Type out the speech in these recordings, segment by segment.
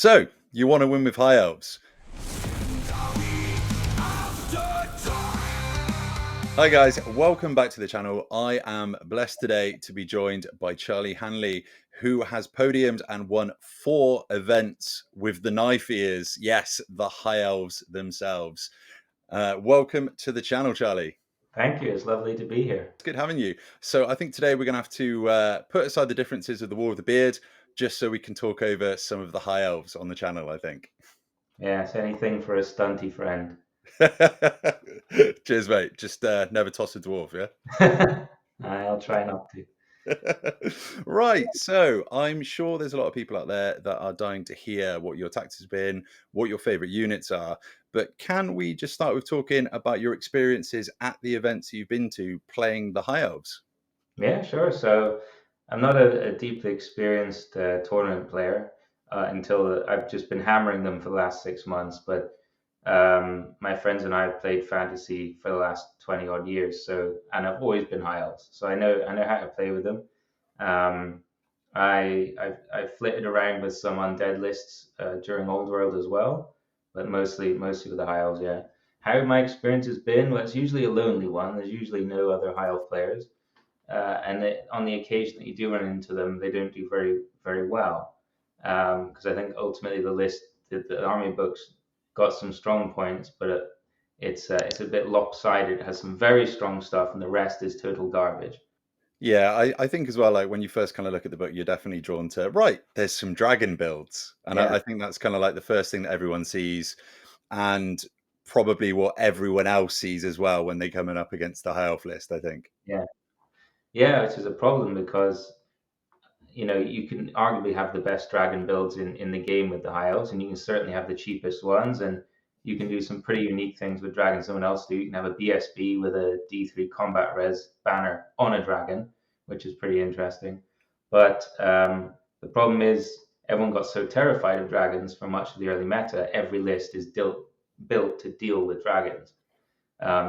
So, you want to win with High Elves. Hi guys, welcome back to the channel. I am blessed today to be joined by Charlie Hanley, who has podiumed and won 4 events with the knife ears. Yes, the High Elves themselves. Welcome to the channel, Charlie. Thank you. It's lovely to be here. It's good having you. So I think today we're going to have to put aside the differences of the War of the Beard, just so we can talk over some of the High Elves on the channel, I think. Yes, anything for a stunty friend. Cheers, mate. Just never toss a dwarf, I'll try not to. Right, so I'm sure there's a lot of people out there that are dying to hear what your tactics has been, what your favorite units are. But can we just start with talking about your experiences at the events you've been to playing the High Elves? Yeah, sure. So I'm not a deeply experienced tournament player until I've just been hammering them for the last 6 months. But my friends and I have played fantasy for the last 20 odd years. And I've always been high elves, so I know how to play with them. Um, I flitted around with some undead lists during Old World as well, but mostly with the high elves. Yeah. How my experience has been? Well, it's usually a lonely one. There's usually no other high elf players, on the occasion that you do run into them, they don't do very well. Because I think ultimately the army books got some strong points, but it's a bit lopsided. It has some very strong stuff, and the rest is total garbage. Yeah, I think as well, like when you first kind of look at the book, you're definitely drawn to, right, there's some dragon builds. And Yeah, I think that's kind of like the first thing that everyone sees, and probably what everyone else sees as well when they coming up against the High Elf list, I think. yeah, yeah. Which is a problem because you can arguably have the best dragon builds in the game with the high elves, and you can certainly have the cheapest ones, and you can do some pretty unique things with dragons someone else do. You can have a BSB with a D3 combat res banner on a dragon, which is pretty interesting. But the problem is everyone got so terrified of dragons for much of the early meta. Every list is built to deal with dragons.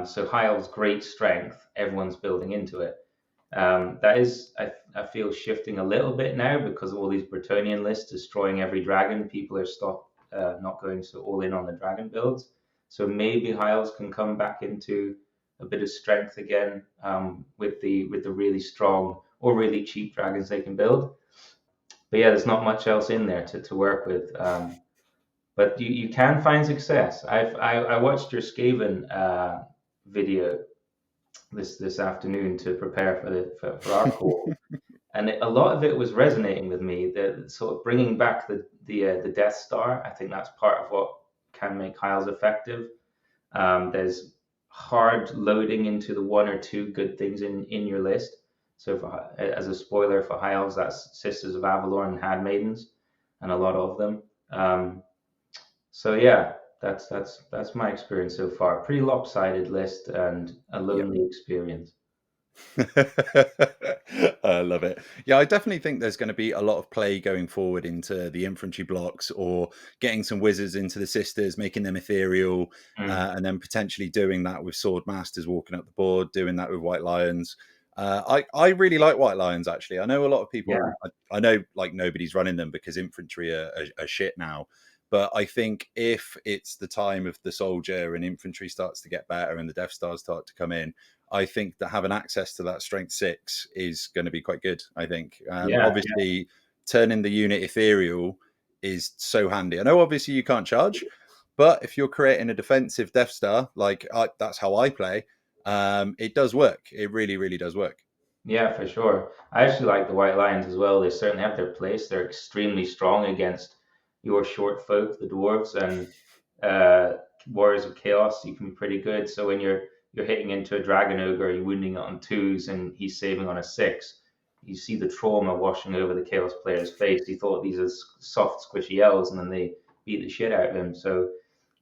So high elves great strength, everyone's building into it. That is, I feel, shifting a little bit now because of all these Bretonnian lists destroying every dragon. People are not going so all in on the dragon builds. So maybe High Elves can come back into a bit of strength again, with the really strong or really cheap dragons they can build. But yeah, there's not much else in there to work with. But you can find success. I watched your Skaven video this afternoon to prepare for our call, and a lot of it was resonating with me. The sort of bringing back the Death Star. I think that's part of what can make High Elves effective. There's hard loading into the one or two good things in your list. So as a spoiler for High Elves, that's Sisters of Avalor and Handmaidens, and a lot of them. So yeah, that's my experience so far. Pretty lopsided list and a Yeah. lonely experience. I love it. Yeah, I definitely think there's going to be a lot of play going forward into the infantry blocks, or getting some wizards into the sisters, making them ethereal, Mm. and then potentially doing that with sword masters walking up the board, doing that with white lions. I really like white lions, actually. I know a lot of Yeah, people, I know like nobody's running them because infantry are shit now. But I think if it's the time of the soldier and infantry starts to get better and the Death Stars start to come in, I think that having access to that strength 6 is going to be quite good. I think, yeah, obviously, turning the unit ethereal is so handy. I know, obviously, you can't charge, but if you're creating a defensive Death Star, like that's how I play, it does work. It really, really does work. yeah, for sure. I actually like the White Lions as well. They certainly have their place. They're extremely strong against your short folk, the dwarves, and uh, warriors of chaos. You can be pretty good. So when you're hitting into a dragon ogre, you're wounding it on 2s, and he's saving on a 6. You see the trauma washing over the chaos player's face. He thought these are soft, squishy elves, and then they beat the shit out of him. So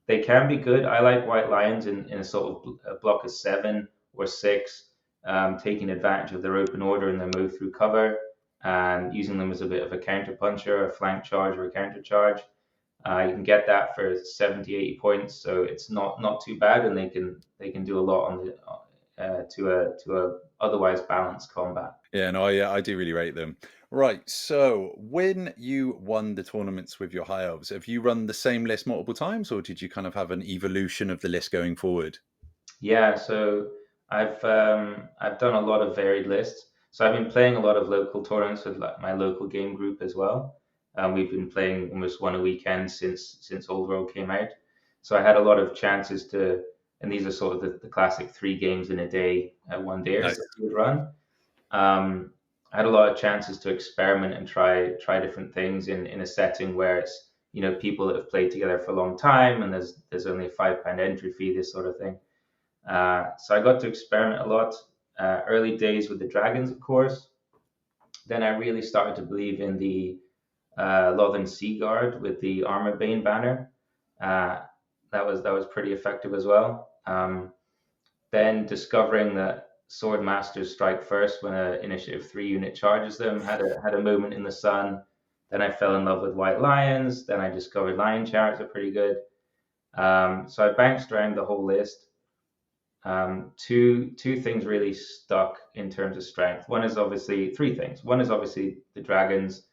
they can be good. I like White Lions in a sort of a block of 7 or 6, taking advantage of their open order and their move through cover, and using them as a bit of a counter puncher, a flank charge, or a counter charge. You can get that for 70, 80 points, so it's not too bad, and they can do a lot on to a otherwise balanced combat. Yeah, no, I do really rate them. Right. So when you won the tournaments with your High Elves, have you run the same list multiple times, or did you kind of have an evolution of the list going forward? Yeah, so I've done a lot of varied lists. So I've been playing a lot of local tournaments with like my local game group as well. We've been playing almost one a weekend since Old World came out. So I had a lot of chances to, and these are sort of the classic 3 games in a day, one day that Nice. you would run. Um, I had a lot of chances to experiment and try different things in a setting where it's people that have played together for a long time, and there's only a £5 entry fee, this sort of thing. So I got to experiment a lot. Early days with the dragons, of course. Then I really started to believe in the Lothern Sea Guard with the Armor Bane banner. Uh, that was pretty effective as well. Then discovering that Sword Masters strike first when a Initiative 3 unit charges them, had a moment in the sun. Then I fell in love with White Lions. Then I discovered Lion Chariots are pretty good. So I bounced around the whole list. Two things really stuck in terms of strength. One is obviously three things. One is obviously the dragons,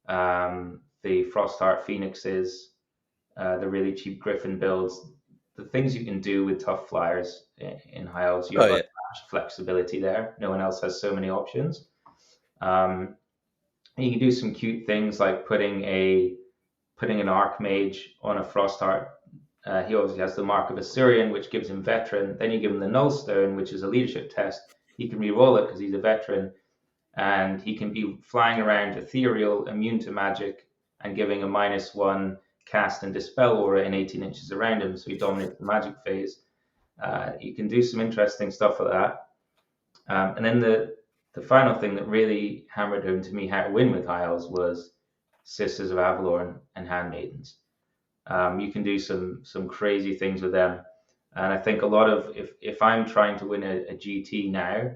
the Frostheart Phoenixes, the really cheap Griffin builds, the things you can do with tough flyers in High Elves. You Oh have yeah. unmatched flexibility there. No one else has so many options. You can do some cute things like putting an Archmage on a Frostheart. He obviously has the Mark of Assyrian, which gives him veteran. Then you give him the Nullstone, which is a leadership test. He can re-roll it because he's a veteran, and he can be flying around ethereal, immune to magic, and giving a -1 cast and dispel aura in 18 inches around him, so he dominates the magic phase. You can do some interesting stuff with that. And then the final thing that really hammered home to me how to win with High Elves was Sisters of Avalorn and Handmaidens. You can do some crazy things with them. And I think a lot of if I'm trying to win a GT now,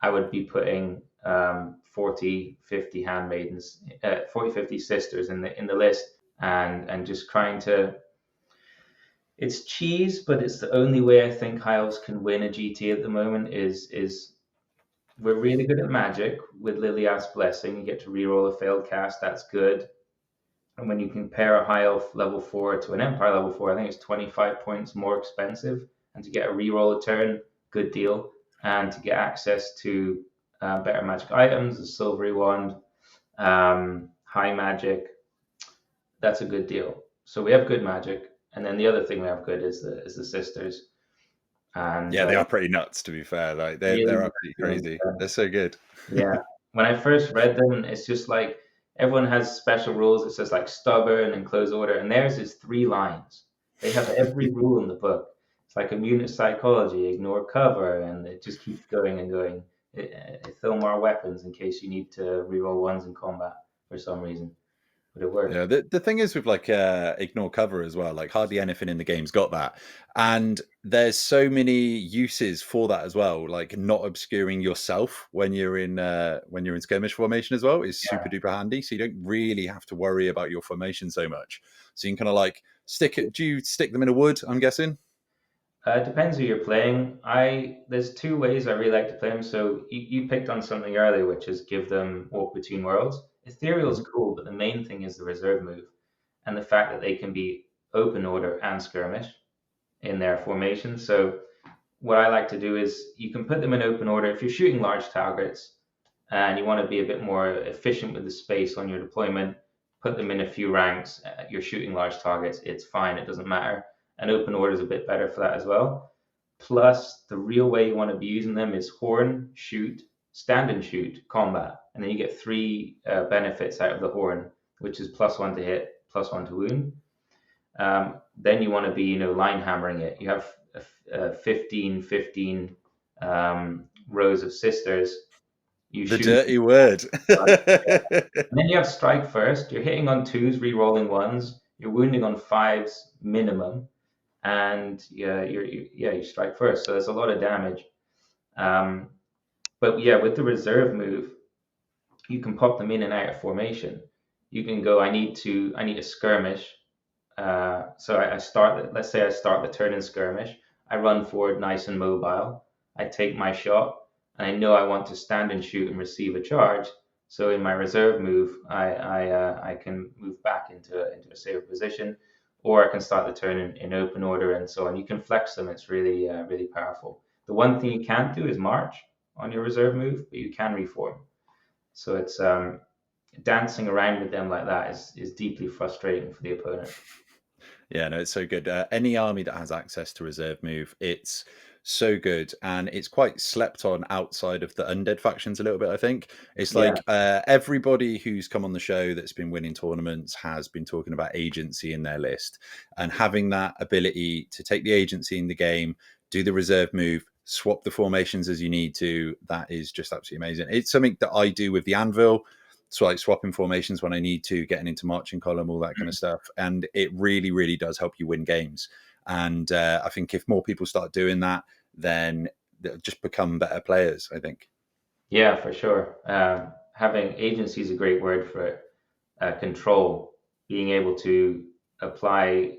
I would be putting 40, 50 handmaidens, 40, 50 sisters in the list, and just trying to. It's cheese, but it's the only way I think High Elves can win a GT at the moment. Is we're really good at magic with Lilia's Blessing. You get to reroll a failed cast. That's good. And when you compare a High Elf level 4 to an Empire level 4, I think it's 25 points more expensive. And to get a reroll a turn, good deal. And to get access to better magic items, the Silvery Wand, high magic, that's a good deal. So we have good magic. And then the other thing we have good is the sisters. And Yeah, they are pretty nuts to be fair. Like they're really, absolutely crazy. They're so good. yeah. When I first read them, it's just like everyone has special rules. It says like stubborn and close order, and theirs is 3 lines. They have every rule in the book. It's like immune to psychology, ignore cover, and it just keeps going and going. Thilmar weapons in case you need to reroll ones in combat for some reason, but it works. Yeah, the thing is with like ignore cover as well, like hardly anything in the game's got that. And there's so many uses for that as well, like not obscuring yourself when you're in skirmish formation as well is Yeah. super duper handy. So you don't really have to worry about your formation so much. So you can kind of like stick it. Do you stick them in a wood, I'm guessing? It depends who you're playing. There's 2 ways I really like to play them. So you picked on something earlier, which is give them walk between worlds. Ethereal is Mhm. cool, but the main thing is the reserve move and the fact that they can be open order and skirmish in their formation. So what I like to do is you can put them in open order if you're shooting large targets and you want to be a bit more efficient with the space on your deployment. Put them in a few ranks. You're shooting large targets. It's fine. It doesn't matter. And open order is a bit better for that as well. Plus, the real way you want to be using them is horn, shoot, stand and shoot, combat. And then you get 3 benefits out of the horn, which is +1 to hit, +1 to wound. Then you want to be, line hammering it. You have 15 rows of sisters. You The shoot. dirty word. And then you have strike first. You're hitting on 2s, re-rolling 1s. You're wounding on 5s minimum, and yeah, you strike first. So there's a lot of damage. Um, but yeah, with the reserve move, you can pop them in and out of formation. You can go. I need a skirmish. So I start. Let's say I start the turn in skirmish. I run forward, nice and mobile. I take my shot, and I know I want to stand and shoot and receive a charge. So in my reserve move, I can move back into a safer position, or I can start the turn in open order and so on. You can flex them. It's really really powerful. The one thing you can't do is march on your reserve move, but you can reform. So it's dancing around with them like that is deeply frustrating for the opponent. Yeah, no, it's so good. Any army that has access to reserve move, it's so good, and it's quite slept on outside of the undead factions a little bit. I think it's Yeah, like everybody who's come on the show that's been winning tournaments has been talking about agency in their list, and having that ability to take the agency in the game, do the reserve move, swap the formations as you need to. That is just absolutely amazing. It's something that I do with the anvil. So like swapping formations when I need to, getting into marching column, all that kind of stuff, and it really, really does help you win games. And I think if more people start doing that, then they'll just become better players, I think. yeah, for sure. Having agency is a great word for it. Control, being able to apply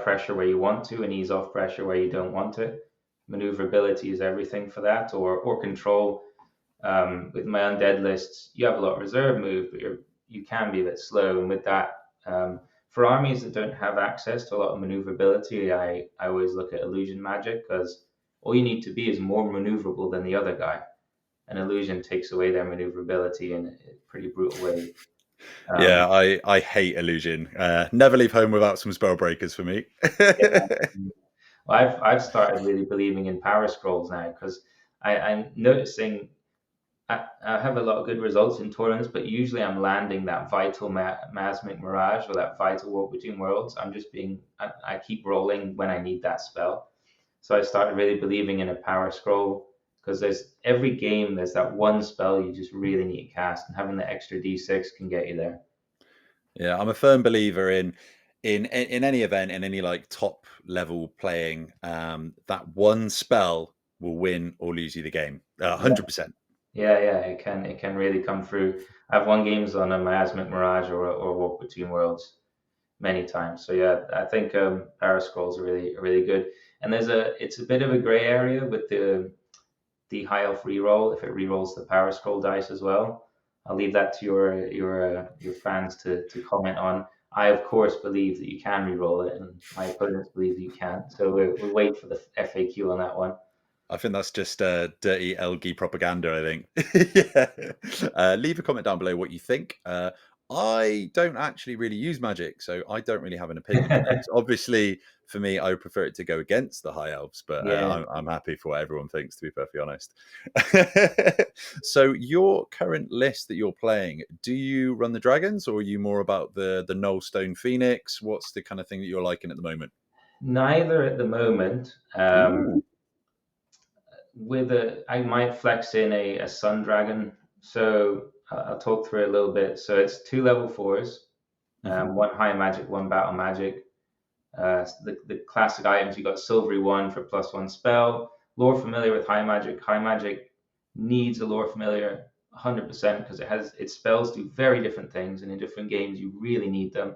pressure where you want to and ease off pressure where you don't want to. Maneuverability is everything for that, or control. With my undead lists, you have a lot of reserve move, but you can be a bit slow. And with that, for armies that don't have access to a lot of maneuverability, I always look at illusion magic, because all you need to be is more maneuverable than the other guy. And illusion takes away their maneuverability in a pretty brutal way. Um, Yeah, I hate illusion. Never leave home without some spell breakers for me. yeah. Well, I've started really believing in power scrolls now, because I'm noticing I have a lot of good results in tournaments, but usually I'm landing that vital Masmic Mirage or that vital Walk Between Worlds. I keep rolling when I need that spell. So I started really believing in a power scroll, because there's every game there's that one spell you just really need to cast, and having the extra D6 can get you there. Yeah, I'm a firm believer in any event, in any like top level playing, that one spell will win or lose you the game. 100%. Yeah, it can really come through. I've won games on a Miasmic Mirage or Walk Between Worlds many times. So yeah, I think Power Scrolls are really good. And it's a bit of a gray area with the High Elf reroll, if it rerolls the Power Scroll dice as well. I'll leave that to your fans to comment on. I of course believe that you can reroll it, and my opponents believe that you can't. So we'll wait for the FAQ on that one. I think that's just dirty LG propaganda, I think. Yeah. Leave a comment down below what you think. I don't actually really use magic, so I don't really have an opinion on those. Obviously, for me, I would prefer it to go against the high elves, but Yeah. I'm happy for what everyone thinks, to be perfectly honest. So, your current list that you're playing, do you run the dragons, or are you more about the Nullstone Phoenix? What's the kind of thing that you're liking at the moment? Neither at the moment. Ooh. I might flex in a Sun Dragon. So I'll talk through it a little bit. So it's two level fours, Mhm. one high magic, one battle magic. The classic items, you got Silvery One for +1 spell, Lore Familiar with high magic. High magic needs a Lore Familiar 100%, because its spells do very different things, and in different games you really need them.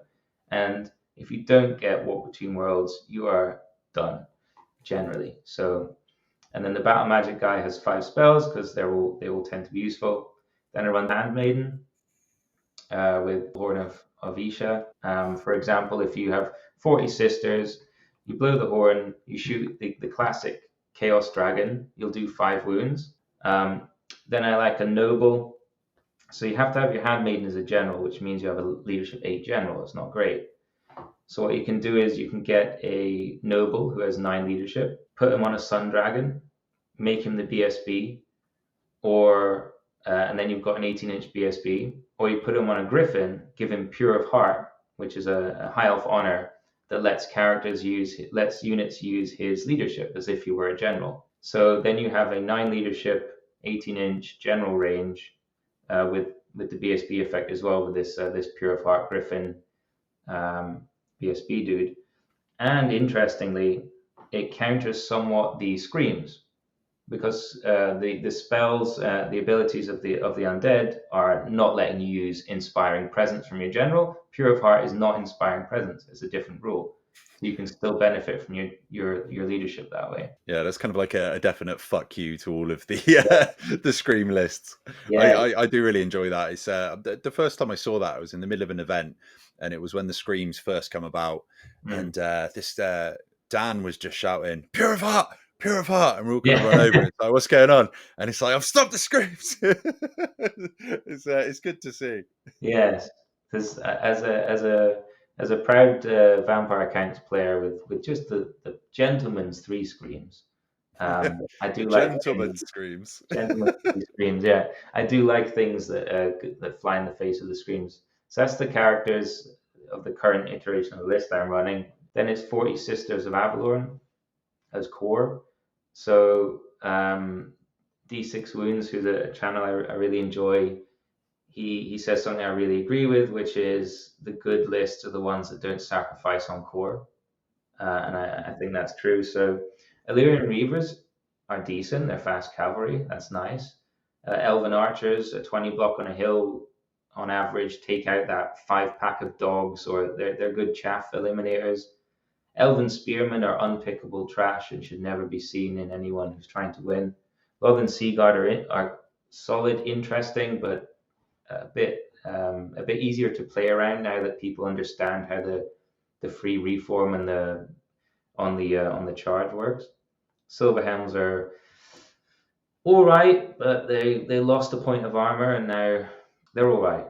And if you don't get Walk Between Worlds, you are done generally. So, and then the Battle Magic guy has 5 spells, because they will tend to be useful. Then I run Handmaiden with Horn of Isha. For example, if you have 40 sisters, you blow the horn, you shoot the classic Chaos Dragon, you'll do 5 wounds. Then I like a Noble. So you have to have your Handmaiden as a general, which means you have a leadership 8 general. It's not great. So what you can do is you can get a Noble who has 9 leadership, put him on a Sun Dragon, make him the BSB, or and then you've got an 18-inch BSB, or you put him on a Griffin, give him Pure of Heart, which is a high elf honor that lets units use his leadership as if he were a general. So then you have a 9 leadership, 18-inch general range with the BSB effect as well, with this Pure of Heart Griffin BSB dude. And interestingly, it counters somewhat the screams, because the spells, the abilities of the undead are not letting you use inspiring presence from your general. Pure of Heart is not inspiring presence; it's a different rule. so you can still benefit from your leadership that way. Yeah, that's kind of like a definite fuck you to all of the Yeah, the scream lists. yeah, I do really enjoy that. It's the first time I saw that I was in the middle of an event, and it was when the screams first come about, mm. and this Dan was just shouting "Pure of heart, pure of heart," and we're all kind of run Yeah, over. And it's like, "What's going on?" And it's like, "I've stopped the screams." It's good to see. yes. Because as a proud Vampire Counts player with just the gentleman's three screams, I The do like gentleman things. screams. Gentleman's three screams, yeah. I do like things that fly in the face of the screams. So that's the characters of the current iteration of the list I'm running. Then it's 40 Sisters of Avalorn as core. So D6 Wounds, who's a channel I really enjoy, he says something I really agree with, which is the good lists are the ones that don't sacrifice on core, and I think that's true. So Illyrian Reavers are decent; they're fast cavalry. That's nice. Elven Archers, a 20 block on a hill, on average, take out that 5 pack of dogs, or they're good chaff eliminators. Elven Spearmen are unpickable trash and should never be seen in anyone who's trying to win. Lothan Seaguard are solid, interesting, but a bit easier to play around now that people understand how the free reform and the on the charge works. Silverhelms are all right, but they lost a point of armor and now they're all right.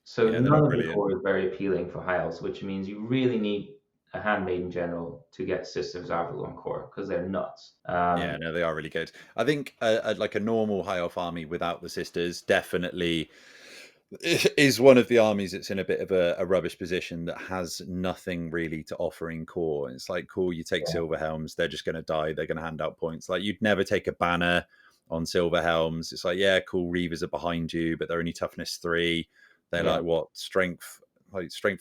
So Yeah, they're none not of the brilliant. core is very appealing for High Elves, which means you really need a handmaiden general to get Sisters Avalon core because they're nuts. Yeah, no, they are really good. I think like a normal high elf army without the sisters definitely is one of the armies that's in a bit of a rubbish position that has nothing really to offer in core. It's like, cool, you take Yeah, silver helms, they're just going to die. They're going to hand out points. Like you'd never take a banner on silver helms. It's like, yeah, cool, reavers are behind you, but they're only toughness 3. They're yeah, like what strength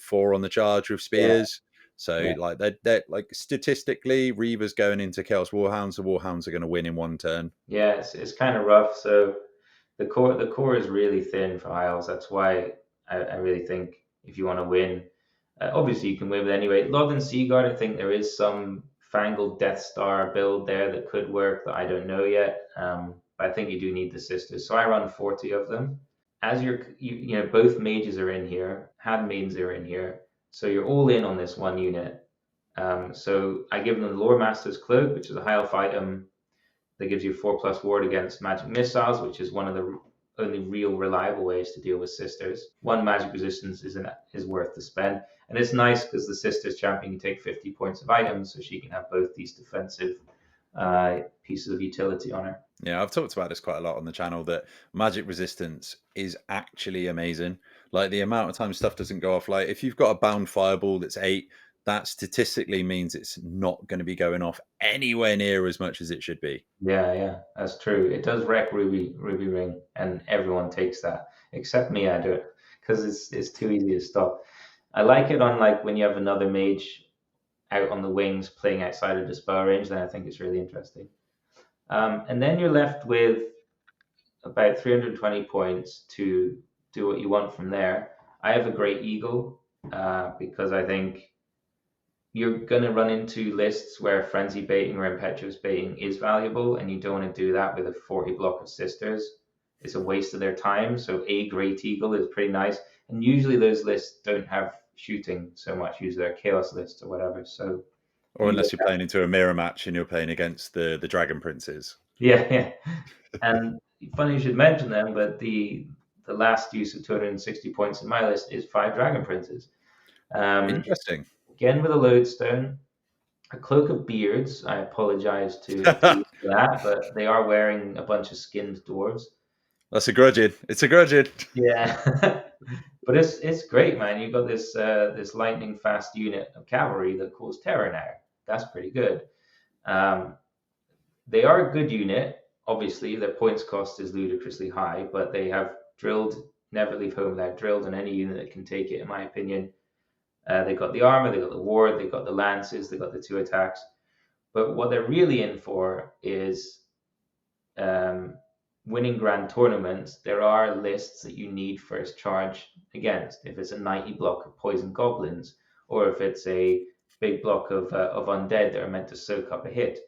4 on the charge with yeah, spears. So yeah. like they're like statistically, reavers going into chaos warhounds, the warhounds are going to win in one turn. Yeah, it's kind of rough. So the core is really thin for High Elves. That's why I really think if you want to win, obviously you can win with anyway. Lothan Seaguard, I think there is some fangled Death Star build there that could work that I don't know yet. But I think you do need the sisters. So I run 40 of them. As both mages are in here, handmaidens are in here. So you're all in on this one unit. So I give them the Lore Master's Cloak, which is a high elf item that gives you 4+ ward against magic missiles, which is one of the only real reliable ways to deal with sisters. One magic resistance is worth to spend, and it's nice because the sisters champion can take 50 points of items, so she can have both these defensive pieces of utility on her. Yeah, I've talked about this quite a lot on the channel that magic resistance is actually amazing. Like the amount of time stuff doesn't go off. Like if you've got a bound fireball that's 8, that statistically means it's not going to be going off anywhere near as much as it should be. Yeah, yeah, that's true. It does wreck Ruby Ring, and everyone takes that except me. I do it because it's too easy to stop. I like it on like when you have another mage out on the wings playing outside of the spell range, then I think it's really interesting. And then you're left with about 320 points to do what you want from there. I have a Great Eagle because I think you're going to run into lists where frenzy baiting or impetuous baiting is valuable, and you don't want to do that with a 40 block of sisters. It's a waste of their time. So a Great Eagle is pretty nice, and usually those lists don't have shooting so much. Usually they're chaos lists or whatever. So Or you unless you're playing into a mirror match and you're playing against the dragon princes. yeah, yeah. And funny you should mention them, but the last use of 260 points in my list is 5 dragon princes. Um, Interesting. Again with a lodestone, a cloak of beards. I apologize to you for that, but they are wearing a bunch of skinned dwarves. That's a grudging. It's a grudging. Yeah, but it's great, man. You've got this lightning fast unit of cavalry that calls terror now. That's pretty good. Um, they are a good unit. Obviously, their points cost is ludicrously high, but they have drilled, never leave home without drilled, and any unit that can take it, in my opinion. They got the armor, they got the ward, they got the lances, they got the 2 attacks. But what they're really in for is um, winning grand tournaments. There are lists that you need first charge against. If it's a 90 block of poison goblins, or if it's a big block of undead that are meant to soak up a hit.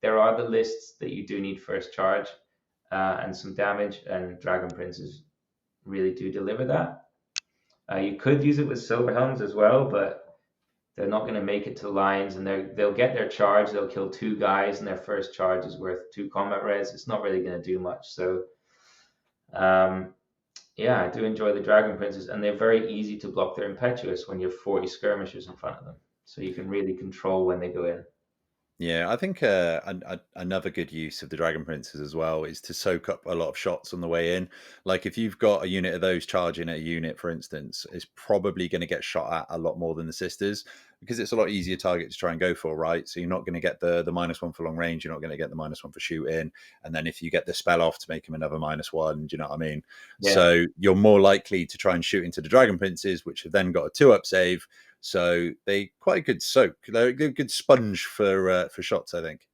There are the lists that you do need first charge and some damage, and Dragon Princes really do deliver that. You could use it with Silver Helms as well, but they're not going to make it to the lines, and they'll get their charge. They'll kill 2 guys, and their first charge is worth 2 combat res. It's not really going to do much. So, yeah, I do enjoy the Dragon Princes, and they're very easy to block their impetuous when you have 40 skirmishers in front of them. So you can really control when they go in. Yeah, I think another good use of the Dragon Princes as well is to soak up a lot of shots on the way in. Like if you've got a unit of those charging at a unit, for instance, it's probably going to get shot at a lot more than the Sisters because it's a lot easier target to try and go for, right? So you're not going to get the -1 for long range, you're not going to get the -1 for shooting, and then if you get the spell off to make him another -1, do you know what I mean? Yeah. So you're more likely to try and shoot into the Dragon Princes, which have then got a 2-up save. So they quite a good soak. They're a good sponge for shots, I think.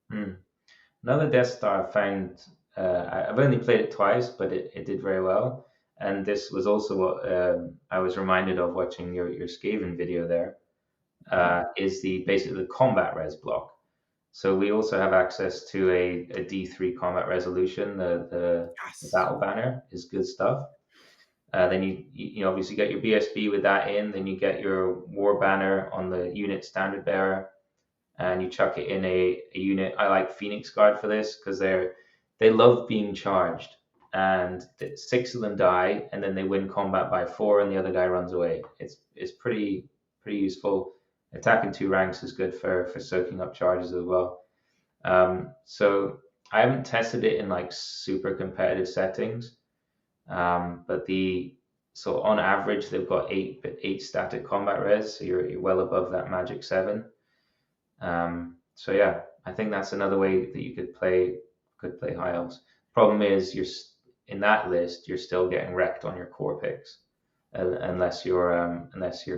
Another Death Star I found, I've only played it twice, but it did very well. And this was also what I was reminded of watching your Skaven video there, is basically the combat res block. So we also have access to a D3 combat resolution. The battle banner is good stuff. Then you obviously get your BSB with that in. Then you get your war banner on the unit standard bearer, and you chuck it in a unit. I like Phoenix Guard for this because they love being charged, and 6 of them die, and then they win combat by 4, and the other guy runs away. It's pretty useful. Attacking 2 ranks is good for soaking up charges as well. So I haven't tested it in like super competitive settings. But so on average they've got 8 static combat res, so you're well above that magic 7. So yeah, I think that's another way that you could play High Elves. Problem is you're in that list you're still getting wrecked on your core picks, unless you're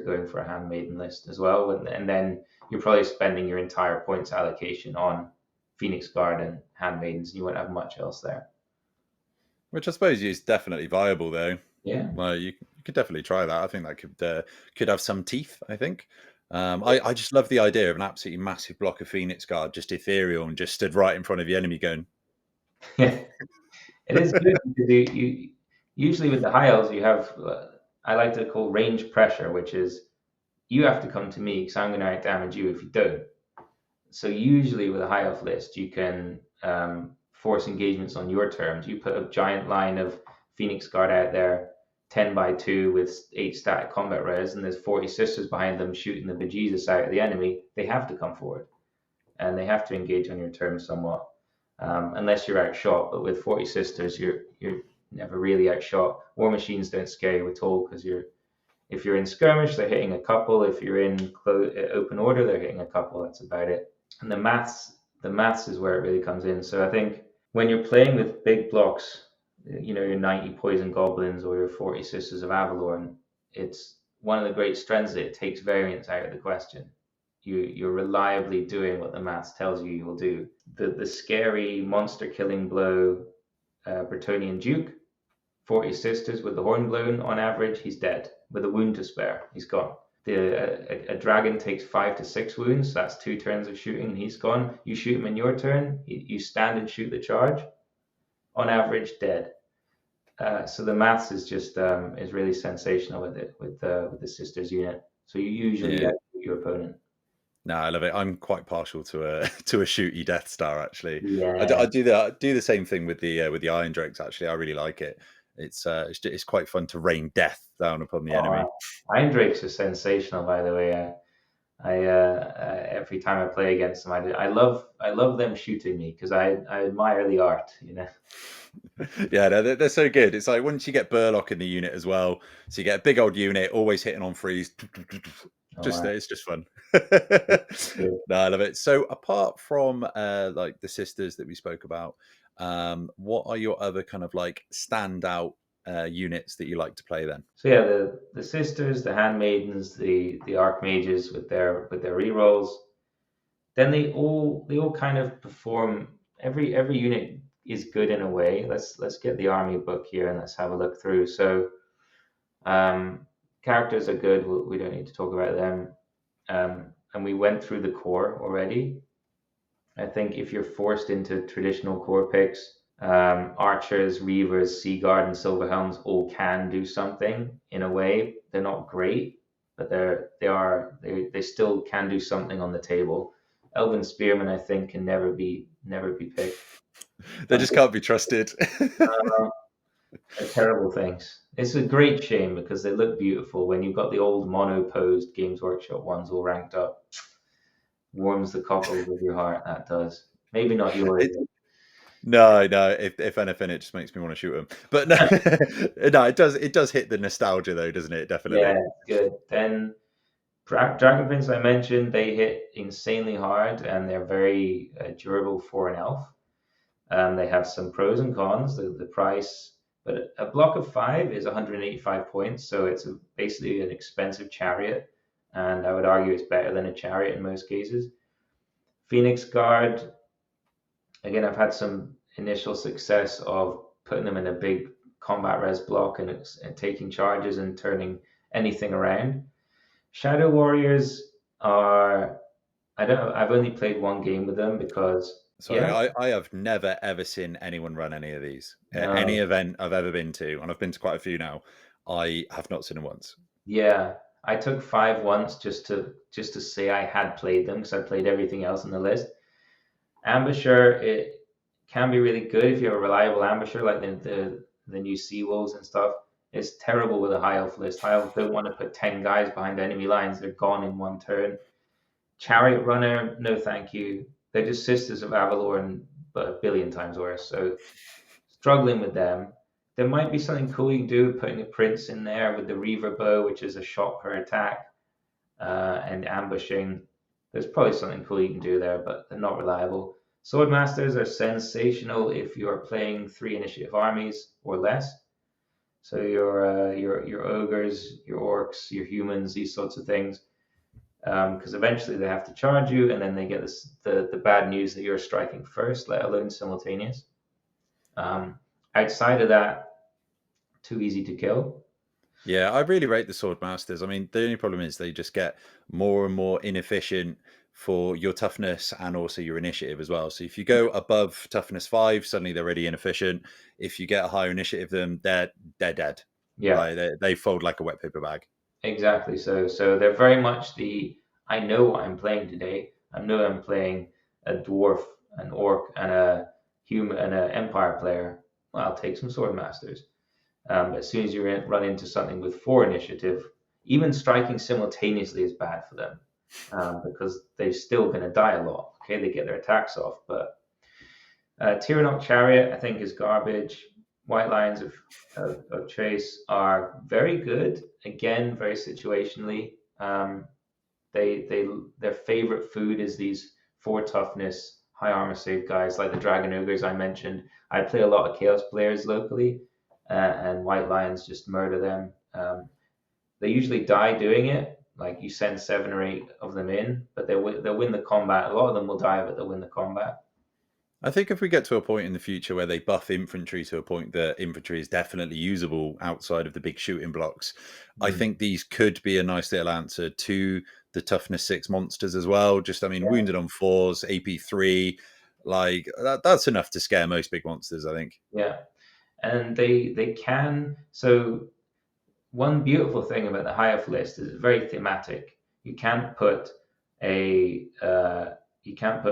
going for a handmaiden list as well, and then you're probably spending your entire points allocation on Phoenix Guard and handmaidens, and you won't have much else there. Which I suppose is definitely viable, though. Yeah. Well, you could definitely try that. I think that could have some teeth. I think. I just love the idea of an absolutely massive block of Phoenix Guard, just ethereal and just stood right in front of the enemy, going. It is good because you usually with the High Elves you have I like to call range pressure, which is you have to come to me because I'm going to outdamage you if you don't. So usually with a High Elf list you can force engagements on your terms. You put a giant line of Phoenix Guard out there, 10x2 with 8 static combat res, and there's 40 Sisters behind them shooting the bejesus out of the enemy. They have to come forward, and they have to engage on your terms somewhat, unless you're outshot. But with 40 Sisters, you're never really outshot. War Machines don't scare you at all because if you're in skirmish, they're hitting a couple. If you're in open order, they're hitting a couple. That's about it. And the maths is where it really comes in. So I think when you're playing with big blocks, your 90 poison goblins or your 40 Sisters of Avalorn, it's one of the great strengths that it takes variance out of the question. You're reliably doing what the maths tells you will do. The scary monster killing blow Bretonnian Duke, 40 Sisters with the horn blown, on average he's dead. With a wound to spare, he's gone. A dragon takes 5 to 6 wounds, so that's 2 turns of shooting and he's gone. You shoot him in your turn, you stand and shoot the charge, on average dead. So the maths is just is really sensational with the Sisters unit. So you usually get your opponent. No, I love it. I'm quite partial to a shooty Death Star. Actually, Yeah. I do the same thing with the Iron Drakes. Actually, I really like it. It's quite fun to rain death down upon the enemy. Iron Drakes are sensational, by the way. I every time I play against them, I love them shooting me because I admire the art, Yeah, no, they're so good. It's like once you get Burlock in the unit as well, so you get a big old unit always hitting on freeze. It's just fun. No, I love it. So apart from like the Sisters that we spoke about, what are your other kind of like standout units that you like to play then? So yeah, the Sisters, the Handmaidens, the Archmages with their rerolls. Then they all kind of perform. Every unit is good in a way. Let's get the army book here and let's have a look through. So characters are good. We don't need to talk about them. and we went through the core already. I think if you're forced into traditional core picks, archers, reavers, sea guard, and silver helms all can do something in a way. They're not great, but they still can do something on the table. Elven spearmen, I think, can never be picked. They just can't be trusted. Uh, they're terrible things. It's a great shame because they look beautiful when you've got the old mono-posed Games Workshop ones all ranked up. Warms the cockles of your heart, that does. Maybe not yours. It, no. If anything, it just makes me want to shoot them. But no, no, it does. It does hit the nostalgia, though, doesn't it? Yeah, Definitely. good. Then Dragon Prince, I mentioned, they hit insanely hard and they're very durable for an elf. They have some pros and cons. The price, but a block of 5 is 185 points, so it's basically an expensive chariot, and I would argue it's better than a chariot in most cases. Phoenix Guard, again, I've had some initial success of putting them in a big combat res block and taking charges and turning anything around. Shadow Warriors are, I've only played one game with them because, Sorry, yeah, I have never ever seen anyone run any of these. Any no, event I've ever been to, and I've been to quite a few now, I have not seen them once. yeah, I took 5 once just to say I had played them because I played everything else on the list. Ambusher, it can be really good if you have a reliable ambusher like the new Sea Wolves and stuff. It's terrible with a high elf list. High elf don't want to put 10 guys behind enemy lines. They're gone in one turn. Chariot Runner, no thank you. They're just Sisters of Avalor, but a billion times worse. So struggling with them. There might be something cool you can do, putting a prince in there with the Reaver Bow, which is a shot per attack, and ambushing. There's probably something cool you can do there, but they're not reliable. Swordmasters are sensational if you're playing 3 initiative armies or less. So your ogres, your orcs, your humans, these sorts of things, because eventually they have to charge you, and then they get the bad news that you're striking first, let alone simultaneous. Outside of that, too easy to kill. Yeah, I really rate the sword masters. I mean, the only problem is they just get more and more inefficient for your toughness and also your initiative as well. So if you go above toughness 5, suddenly they're really inefficient. If you get a higher initiative than them, they're dead. Yeah, Like they fold like a wet paper bag. exactly. So they're very much I know what I'm playing today. I know I'm playing a dwarf, an orc, and a human and an empire player. Well, I'll take some sword masters. But as soon as you run into something with 4 initiative, even striking simultaneously is bad for them, because they're still going to die a lot. Okay, they get their attacks off, but Tyrannok Chariot, I think, is garbage. White Lions of Chase are very good. Again, very situationally. Their favorite food is these 4 toughness, high armor save guys like the Dragon Ogres I mentioned. I play a lot of Chaos players locally, and White Lions just murder them. They usually die doing it. Like you send 7 or 8 of them in, but they'll win the combat. A lot of them will die, but they'll win the combat. I think if we get to a point in the future where they buff infantry to a point that infantry is definitely usable outside of the big shooting blocks, I Mm. think these could be a nice little answer to the toughness 6 monsters as well. Just, I mean, Yeah, wounded on 4s, AP3, like that's enough to scare most big monsters, I think. yeah, and they can. So one beautiful thing about the high elf list is it's very thematic. A you can't put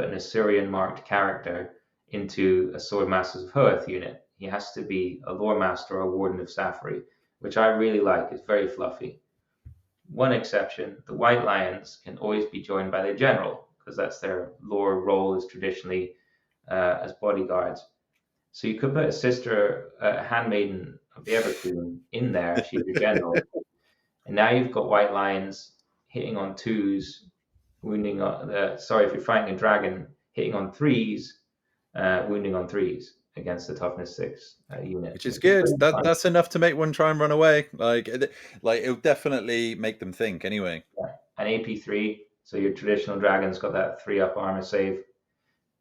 an Assyrian marked character into a Sword Masters of Hoeth unit. He has to be a Lore Master or a Warden of Safri, which I really like. It's very fluffy. One exception: the White Lions can always be joined by their general because that's their lore role is traditionally as bodyguards. So you could put a sister, a handmaiden of the Everqueen in there. She's your general, and now you've got White Lions hitting on 2s, wounding on. Sorry, if you're fighting a dragon, hitting on 3s, wounding on 3s against the toughness 6 unit, Which is which is good. pretty fun. That's enough to make one try and run away. Like it'll definitely make them think anyway. Yeah. An AP3, so your traditional dragon's got that 3 up armor save,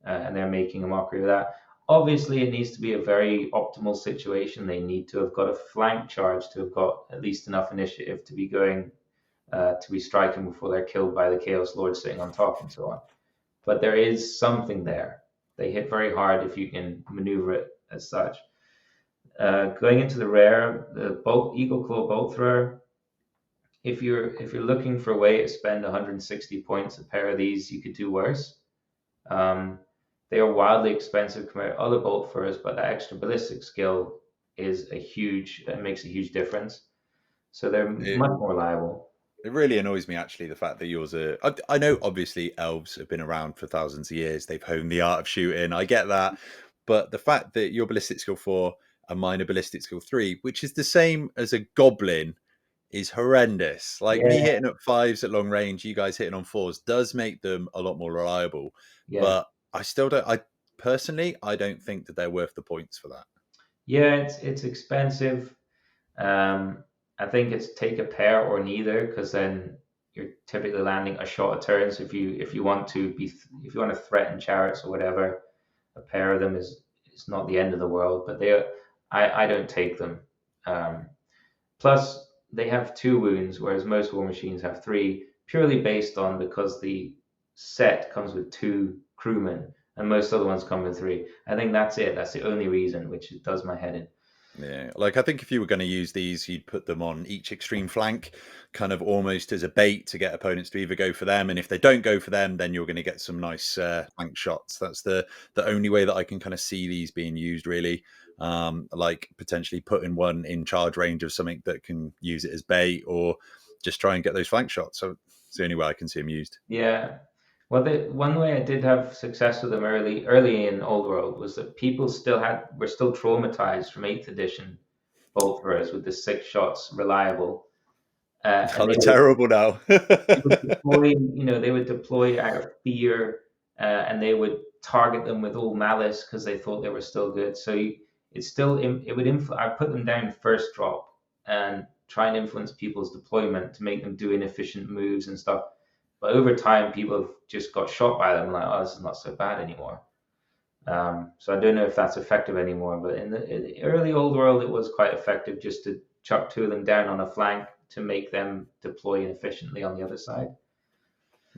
and they're making a mockery of that. Obviously, it needs to be a very optimal situation. They need to have got a flank charge to have got at least enough initiative to be going to be striking before they're killed by the Chaos Lord sitting on top and so on. But there is something there. They hit very hard if you can maneuver it as such. Going into the rare, the Eagle Claw Bolt Thrower. If you're looking for a way to spend 160 points, a pair of these you could do worse. They are wildly expensive compared to other bolt throwers, but that extra ballistic skill makes a huge difference. So they're It, much more reliable. it really annoys me actually the fact that yours are. I know obviously elves have been around for thousands of years. They've honed the art of shooting. I get that, but the fact that your ballistic skill 4 and mine are ballistic skill 3, which is the same as a goblin, is horrendous. Like me Yeah, hitting at 5s at long range, you guys hitting on 4s does make them a lot more reliable. yeah, But I still don't. I personally, I don't think that they're worth the points for that. yeah. It's expensive. I think it's take a pair or neither, because then you're typically landing a shot a turn. So if you want to threaten chariots or whatever, a pair of them is not the end of the world. But I don't take them. Um, Plus, they have 2 wounds, whereas most war machines have 3, purely based on because the set comes with 2 crewmen, and most other ones come with 3. I think that's it. That's the only reason, which does my head in. Yeah, like I think if you were going to use these, you'd put them on each extreme flank, kind of almost as a bait to get opponents to either go for them, and if they don't go for them, then you're going to get some nice flank shots. That's the only way that I can kind of see these being used, really. Like potentially putting one in charge range of something that can use it as bait, or just try and get those flank shots. So it's the only way I can see them used. Yeah. Well, the one way I did have success with them early in Old World was that people were still traumatized from 8th edition bolt throwers with the 6 shots reliable, Oh, and they're terrible now. they would deploy, they would deploy out of fear, and they would target them with all malice because they thought they were still good. So it's still, it would I put them down first drop and try and influence people's deployment to make them do inefficient moves and stuff. But over time, people have just got shot by them, like, oh, this is not so bad anymore. So I don't know if that's effective anymore, but in the early Old World, it was quite effective just to chuck 2 of them down on a flank to make them deploy inefficiently on the other side.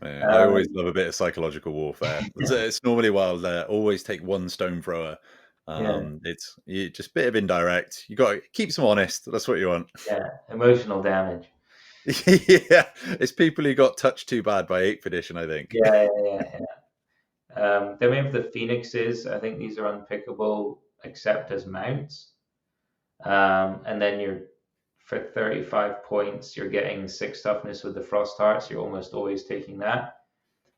Yeah, I always Um, love a bit of psychological warfare. It's normally while they always take one stone thrower. yeah, It's just a bit of indirect. You got to keep them honest. That's what you want. yeah, emotional damage. Yeah, it's people who got touched too bad by 8th edition, I think. Yeah, yeah, yeah, yeah. Then we have the Phoenixes. I think these are unpickable except as mounts. And then for 35 points, you're getting 6 toughness with the Frost Hearts. You're almost always taking that.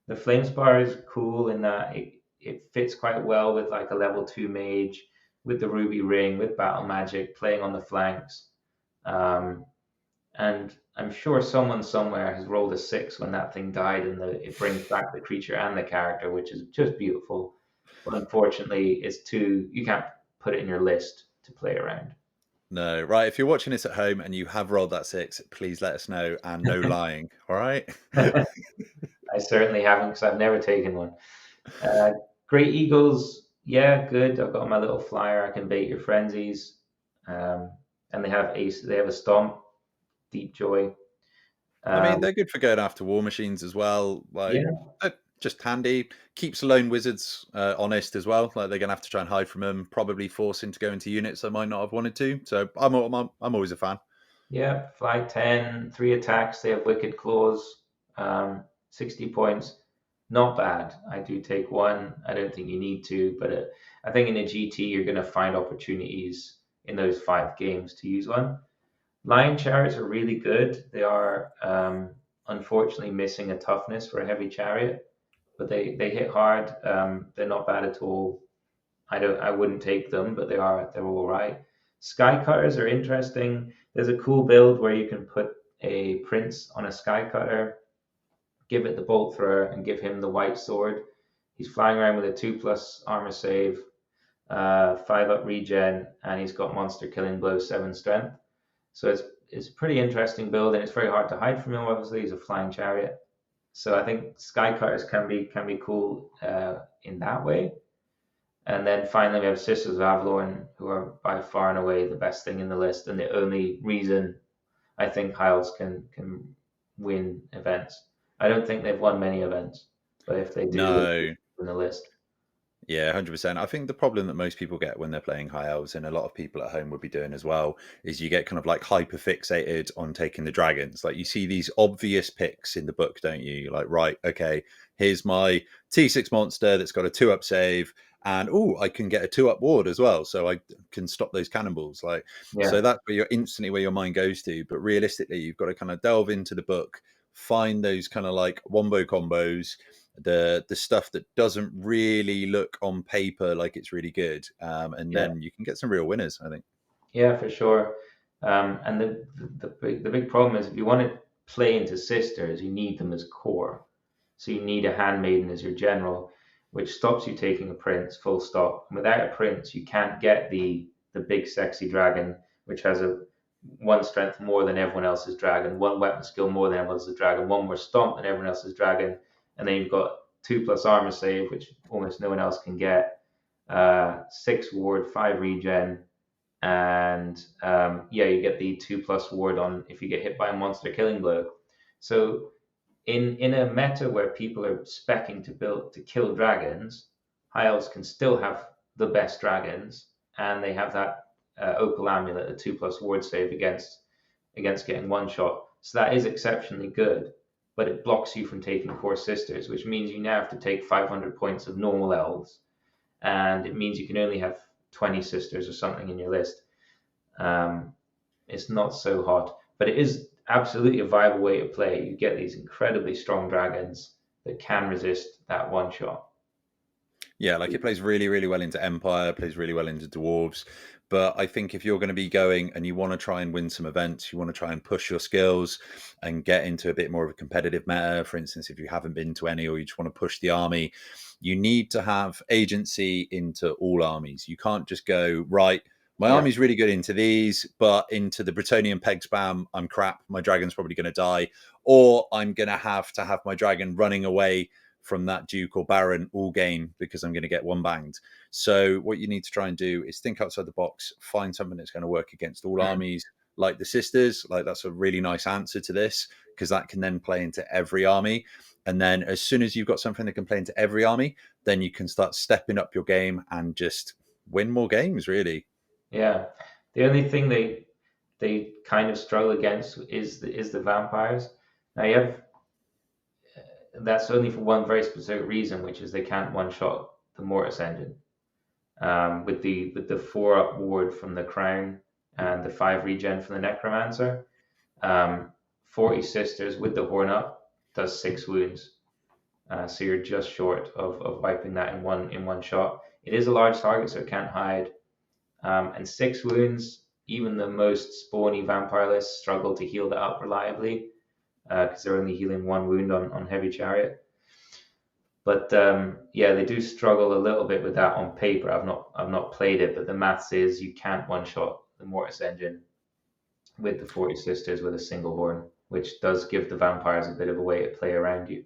The Flame Spar is cool in that it fits quite well with like a level 2 mage, with the Ruby Ring, with Battle Magic, playing on the flanks. Um, and I'm sure someone somewhere has rolled a 6 when that thing died, and it brings back the creature and the character, which is just beautiful. But unfortunately, you can't put it in your list to play around. No, right. If you're watching this at home and you have rolled that 6, please let us know, and no lying. All right. I certainly haven't, because I've never taken one. Uh, Great Eagles, yeah, good. I've got my little flyer. I can bait your frenzies. Um, and they have They have a stomp, deep joy. I mean, Um, they're good for going after war machines as well. Like, yeah, just handy. Keeps lone wizards honest as well. Like, they're going to have to try and hide from them, probably forcing to go into units they might not have wanted to. So I'm always a fan. yeah. Flag 10, 3 attacks. They have Wicked Claws, 60 points. Not bad. I do take one. I don't think you need to, but I think in a GT you're going to find opportunities in those 5 games to use one. Lion chariots are really good. They are unfortunately missing a toughness for a heavy chariot, but they hit hard. They're not bad at all. I wouldn't take them, but they're all right. Sky cutters are interesting. There's a cool build where you can put a prince on a sky cutter, give it the bolt thrower, and give him the white sword. He's flying around with a 2+ armor save, 5 up regen, and he's got monster killing blow, 7 strength. So it's a pretty interesting build, and it's very hard to hide from him. Obviously, he's a flying chariot. So I think sky cutters can be cool in that way. And then finally, we have Sisters of Avalorn, who are by far and away the best thing in the list, and the only reason I think High Elves can win events. I don't think they've won many events, but if they do, they'll be No. in the list. Yeah, 100%. I think the problem that most people get when they're playing High Elves, and a lot of people at home would be doing as well, is you get kind of like hyper fixated on taking the dragons. Like you see these obvious picks in the book, don't you? You're like, right, okay, here's my T6 monster that's got a 2-up save, and oh, I can get a 2-up ward as well, so I can stop those cannonballs. Like, so Yeah, that's where you're instantly where your mind goes to. But realistically, you've got to kind of delve into the book, find those kind of like wombo combos, the stuff that doesn't really look on paper like it's really good, and yeah, then you can get some real winners, I think. yeah, for sure. And the big problem is if you want to play into sisters, you need them as core. So you need a handmaiden as your general, which stops you taking a prince, full stop. And without a prince, you can't get the big sexy dragon, which has a one strength more than everyone else's dragon, one weapon skill more than everyone else's dragon, one more stomp than everyone else's dragon, and then you've got 2+ armor save, which almost no one else can get, 6 ward, 5 regen, and yeah, you get the 2+ ward on if you get hit by a monster killing blow. So in a meta where people are specking to kill dragons, high elves can still have the best dragons, and they have that opal amulet, a 2+ ward save against getting one shot. So that is exceptionally good, but it blocks you from taking 4 sisters, which means you now have to take 500 points of normal elves, and it means you can only have 20 sisters or something in your list. Um, it's not so hot, but it is absolutely a viable way to play. You get these incredibly strong dragons that can resist that one shot. Yeah, like it plays really, really well into Empire, plays really well into Dwarves. But I think if you're going to be going and you want to try and win some events, you want to try and push your skills and get into a bit more of a competitive meta. For instance, if you haven't been to any or you just want to push the army, you need to have agency into all armies. You can't just go, right, my Yeah, army's really good into these, but into the Bretonian peg spam, I'm crap. My dragon's probably going to die. Or I'm going to have my dragon running away from that Duke or Baron all game because I'm going to get one banged. So what you need to try and do is think outside the box, find something that's going to work against all armies, like the sisters. Like that's a really nice answer to this because that can then play into every army. And then as soon as you've got something that can play into every army, then you can start stepping up your game and just win more games, really. yeah. The only thing they kind of struggle against is the vampires. Now you have that's only for one very specific reason, which is they can't one shot the Mortis engine. With the 4+ ward from the crown and the 5 regen from the necromancer. 40 sisters with the horn up does 6 wounds. So you're just short of wiping that in one shot. It is a large target, so it can't hide. And 6 wounds, even the most spawny vampire lists struggle to heal that up reliably because they're only healing 1 wound on heavy chariot. But yeah, they do struggle a little bit with that on paper. I've not played it, but the maths is you can't one shot the Mortis engine with the 40 sisters with a single horn, which does give the vampires a bit of a way to play around you.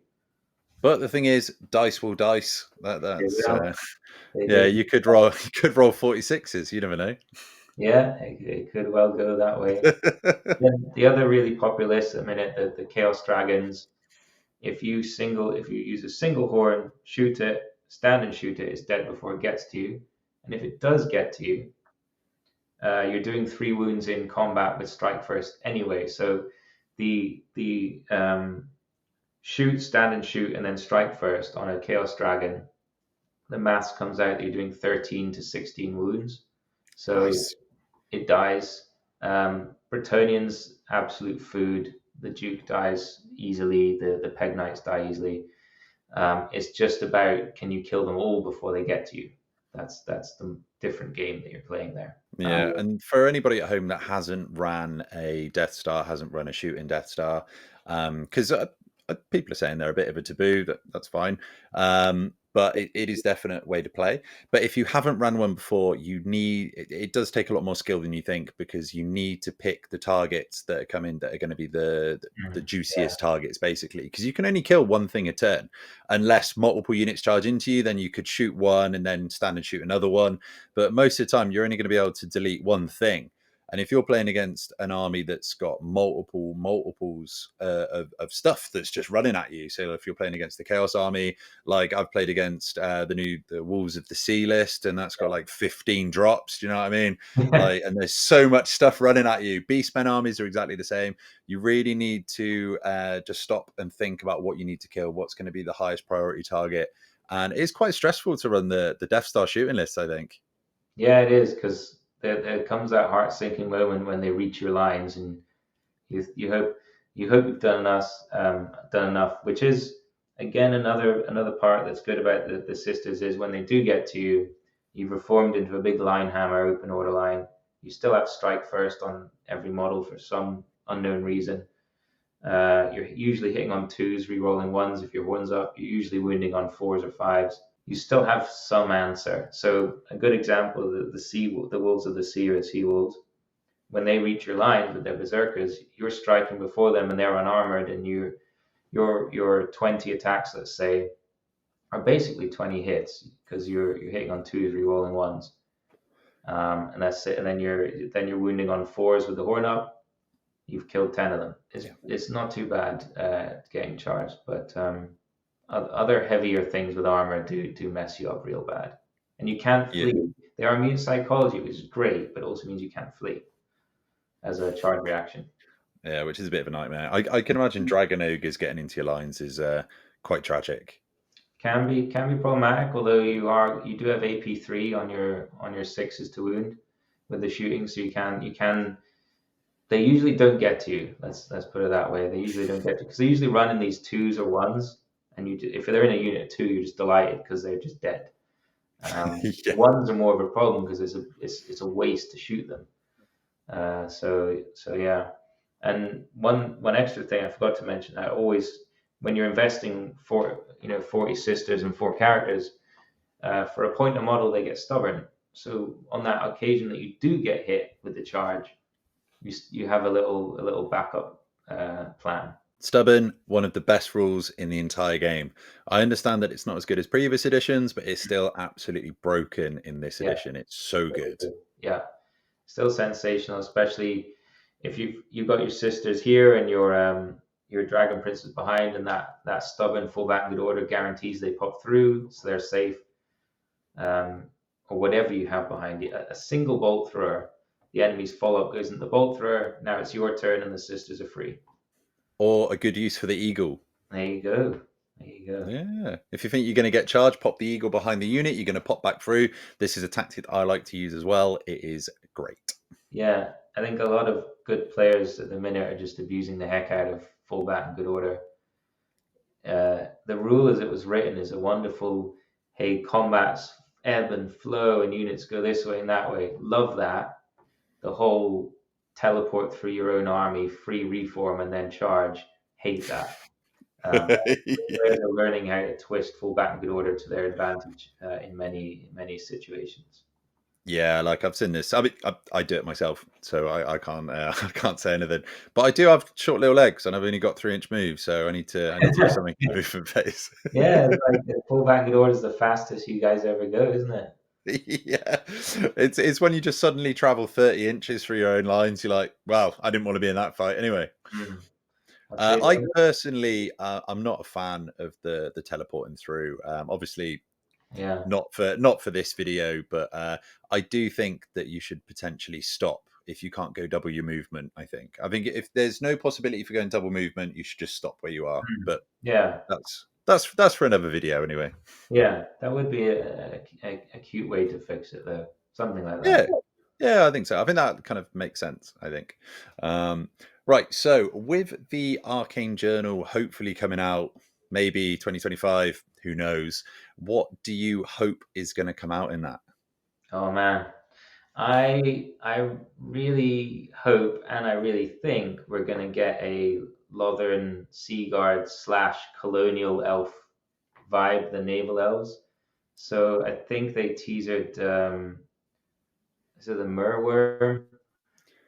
But the thing is, dice will dice. They That's will. They yeah. do. You could roll 46s. You never know. Yeah, it could well go that way. Then the other really popular list at the minute, the Chaos Dragons. If you use a single horn, shoot it, stand and shoot it, it's dead before it gets to you. And if it does get to you, you're doing 3 wounds in combat with strike first anyway. So the shoot, stand and shoot, and then strike first on a Chaos Dragon, the maths comes out that you're doing 13 to 16 wounds. So Nice. it dies. Bretonians, absolute food. The Duke dies easily. The Peg Knights die easily. It's just about can you kill them all before they get to you. That's the different game that you're playing there. Yeah, and for anybody at home that hasn't ran a Death Star, hasn't run a shooting Death Star, because people are saying they're a bit of a taboo. That's fine, but it is definite way to play. But if you haven't run one before, it does take a lot more skill than you think because you need to pick the targets that are coming that are going to be the Yeah, juiciest targets, basically, because you can only kill one thing a turn unless multiple units charge into you. Then you could shoot one and then stand and shoot another one, but most of the time you're only going to be able to delete one thing. And if you're playing against an army that's got multiples of stuff that's just running at you, so if you're playing against the Chaos Army, like I've played against the Wolves of the Sea list, and that's got like 15 drops. Do you know what I mean? Like, and there's so much stuff running at you. Beastmen armies are exactly the same. You really need to just stop and think about what you need to kill, what's going to be the highest priority target. And it's quite stressful to run the Death Star shooting list, I think. Yeah, it is, because there comes that heart-sinking moment when they reach your lines, and you hope you've done enough. Which is again another part that's good about the sisters is when they do get to you, you've reformed into a big line hammer open order line. You still have strike first on every model for some unknown reason. You're usually hitting on twos, re-rolling ones. If your one's up, you're usually wounding on fours or fives. You still have some answer. So a good example, the wolves of the sea, or sea wolves, when they reach your lines with their berserkers, you're striking before them and they're unarmored, and your 20 attacks, let's say, are basically 20 hits because you're hitting on twos, re-rolling ones, and that's it. And then you're wounding on fours with the horn up. You've killed 10 of them. It's not too bad getting charged, but other heavier things with armor do mess you up real bad, and you can't Yeah. flee. They are immune psychology, which is great, but also means you can't flee as a charge reaction. Yeah, which is a bit of a nightmare. I can imagine Dragon Ogres getting into your lines is quite tragic. Can be problematic, although you do have AP3 on your sixes to wound with the shooting, so you can. They usually don't get to you. Let's put it that way. They usually don't get to you because they usually run in these twos or ones, and if they're in a unit of two, you're just delighted because they're just dead. Yeah. Ones are more of a problem because it's a waste to shoot them. So yeah. And one extra thing I forgot to mention, I always, when you're investing for 40 sisters and 4 characters, for a point a model, they get stubborn. So on that occasion that you do get hit with the charge, you have a little backup plan. Stubborn, one of the best rules in the entire game. I understand that it's not as good as previous editions, but it's still absolutely broken in this Yeah, edition. It's so good. yeah, still sensational, especially if you've got your sisters here and your dragon princes behind, and that stubborn full back good order guarantees they pop through, so they're safe. Or whatever you have behind you, a single bolt thrower, the enemy's follow up goes into the bolt thrower. Now it's your turn, and the sisters are free. Or a good use for the eagle. There you go. There you go. Yeah. If you think you're going to get charged, pop the eagle behind the unit. You're going to pop back through. This is a tactic I like to use as well. It is great. Yeah, I think a lot of good players at the minute are just abusing the heck out of fullback and good order. The rule as it was written is a wonderful, hey, combats ebb and flow and units go this way and that way. Love that. The whole teleport through your own army, free reform, and then charge. Hate that. Yeah. Players are learning how to twist fullback and good order to their advantage in many situations. Yeah, like I've seen this. I mean, I do it myself, so I can't I can't say anything. But I do have short little legs, and I've only got 3-inch moves, so I need to do something in movement phase. Yeah, it's like the fullback good order is the fastest you guys ever go, isn't it? Yeah, it's when you just suddenly travel 30 inches through your own lines. You're like, wow, I didn't want to be in that fight anyway. Mm. I'll tell you I what, personally, I'm not a fan of the teleporting through. Obviously, yeah. not for this video, but I do think that you should potentially stop if you can't go double your movement. I think if there's no possibility for going double movement, you should just stop where you are. Mm. But Yeah, that's for another video anyway. yeah, that would be a cute way to fix it, though. Something like that. Yeah, yeah, I think so. I think that kind of makes sense. I think. Right. So with the Arcane Journal hopefully coming out, maybe 2025. Who knows? What do you hope is going to come out in that? Oh man, I really hope and I really think we're gonna get a Lothern Sea Guard / colonial elf vibe, the naval elves. So I think they teasered is it the Merworm?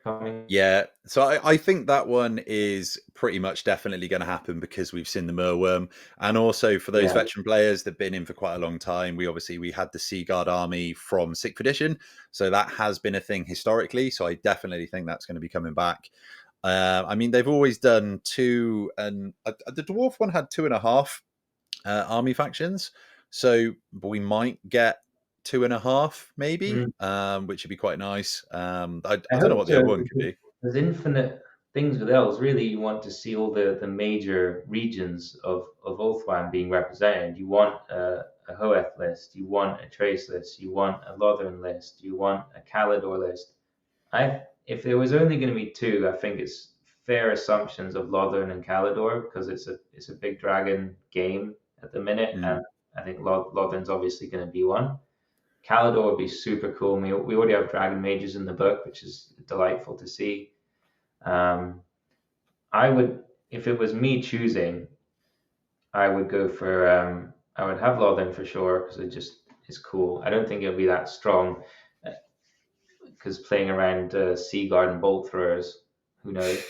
coming. Yeah, so I think that one is pretty much definitely going to happen because we've seen the Merworm, and also for those Yeah, veteran players that've been in for quite a long time. We had the Sea Guard army from Sixth Edition, so that has been a thing historically. So I definitely think that's going to be coming back. I mean, they've always done two, and the dwarf one had 2.5 army factions. So, but we might get 2.5, maybe, mm. which would be quite nice. I I don't know hope what the so. other one could Because be. there's infinite things with elves. Really, you want to see all the major regions of Ulthuan being represented. You want a Hoeth list. You want a Trace list. You want a Lothern list. You want a Calidor list. If there was only going to be two, I think it's fair assumptions of Lothern and Calidor because it's a big dragon game at the minute, and Mm. I think Lothern's obviously going to be one. Calidor would be super cool. We already have dragon mages in the book, which is delightful to see. Um, I would, if it was me choosing, I would go for I would have Lothern for sure because it just is cool. I don't think it'll be that strong because playing around Sea Guard and Bolt Throwers, who knows?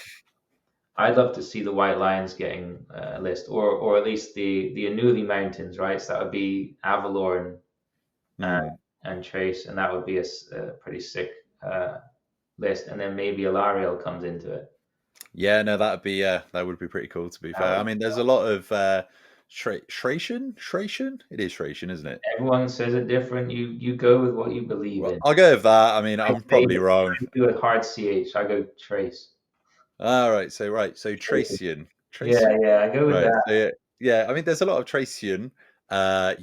I'd love to see the White Lions getting a list, or at least the Anuli Mountains, right? So that would be Avalor and, Mm. and Trace, and that would be a pretty sick list. And then maybe Alariel comes into it. Yeah, no, that would be pretty cool. To be That fair, I would, mean, there's a lot of Thracian. It is Thracian, isn't it? everyone says it different. You go with what you believe Well, in. I'll go with that. I mean, I I'm say probably wrong. I do a hard ch. I go Trace. All right, so Trace. Tracian, Yeah, Tracian, yeah. I go with right? that. So yeah, yeah. I mean, there's a lot of Tracian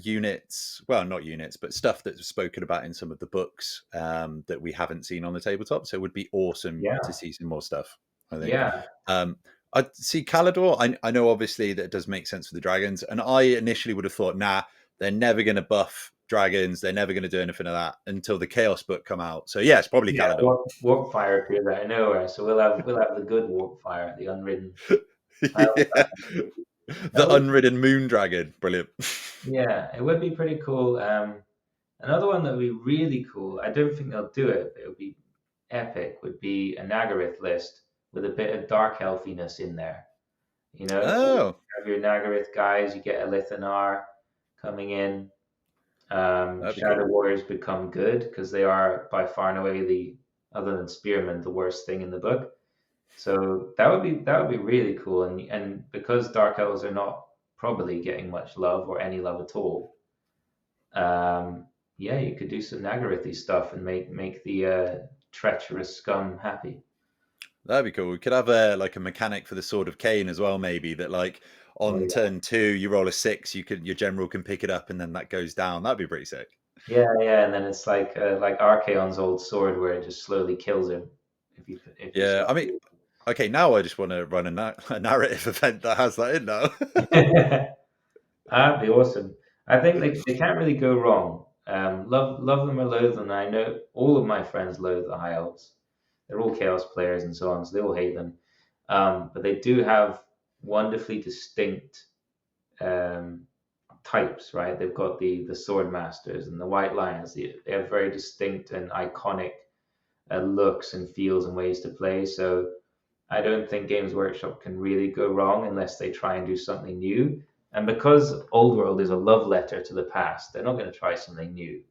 units. Well, not units, but stuff that's spoken about in some of the books that we haven't seen on the tabletop. So it would be awesome to Yeah, see some more stuff. I think. yeah, Um, I see Calidor. I know obviously that does make sense for the dragons, and I initially would have thought, nah, they're never going to buff dragons. They're never going to do anything of that until the Chaos book come out. So yes, probably yeah. Calidor. Warp fire appears out of nowhere, so we'll have the good warp fire, the unridden. Yeah. The That would, unridden moon dragon. Brilliant. yeah, it would be pretty cool. Another one that would be really cool. I don't think they'll do it, but it would be epic. Would be a Nagaryth list with a bit of dark elfiness in there. You know, so you Oh, have your Nagaryth guys. You get a Lithanar coming in. that'd be Shadow cool. Warriors become good because they are by far and away other than Spearmen, the worst thing in the book. So that would be really cool, and because Dark Elves are not probably getting much love or any love at all, yeah, you could do some Nagarithy stuff and make the treacherous scum happy. That'd be cool. We could have like a mechanic for the Sword of Cain as well, maybe that like Oh on yeah, turn 2 you roll a 6, your general can pick it up and then that goes down. That'd be pretty sick. yeah, yeah, and then it's like Archaon's old sword where it just slowly kills him if you Yeah, stop. I mean, okay, now I just want to run a narrative event that has that in now. That'd be awesome. I think they can't really go wrong. Love them or loathe them. I know all of my friends loathe the High Elves. They're all Chaos players and so on, so they all hate them. But they do have wonderfully distinct um, types, right? They've got the Sword Masters and the White Lions. They have very distinct and iconic looks and feels and ways to play. So I don't think Games Workshop can really go wrong unless they try and do something new. And because Old World is a love letter to the past, they're not going to try something new.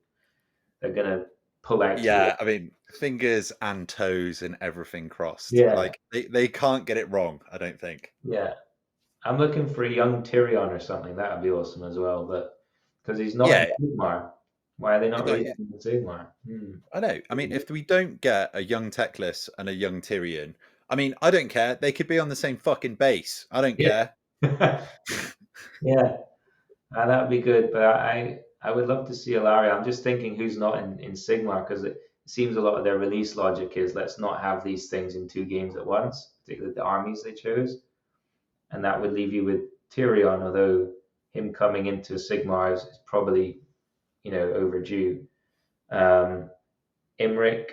They're going to pull out towards. Yeah, I mean, fingers and toes and everything crossed. Yeah, Like they can't get it wrong, I don't think. yeah. I'm looking for a young Tyrion or something. That would be awesome as well. But because he's not in Yeah, Sigmar, why are they not no, releasing in Sigmar? I know. I mean, if we don't get a young Teclis and a young Tyrion, I mean, I don't care. They could be on the same fucking base. I don't Yeah, care. yeah. That would be good, but I would love to see Ilaria. I'm just thinking who's not in Sigmar because it seems a lot of their release logic is let's not have these things in two games at once, particularly the armies they chose, and that would leave you with Tyrion. Although him coming into Sigmar is probably overdue. Um, Imric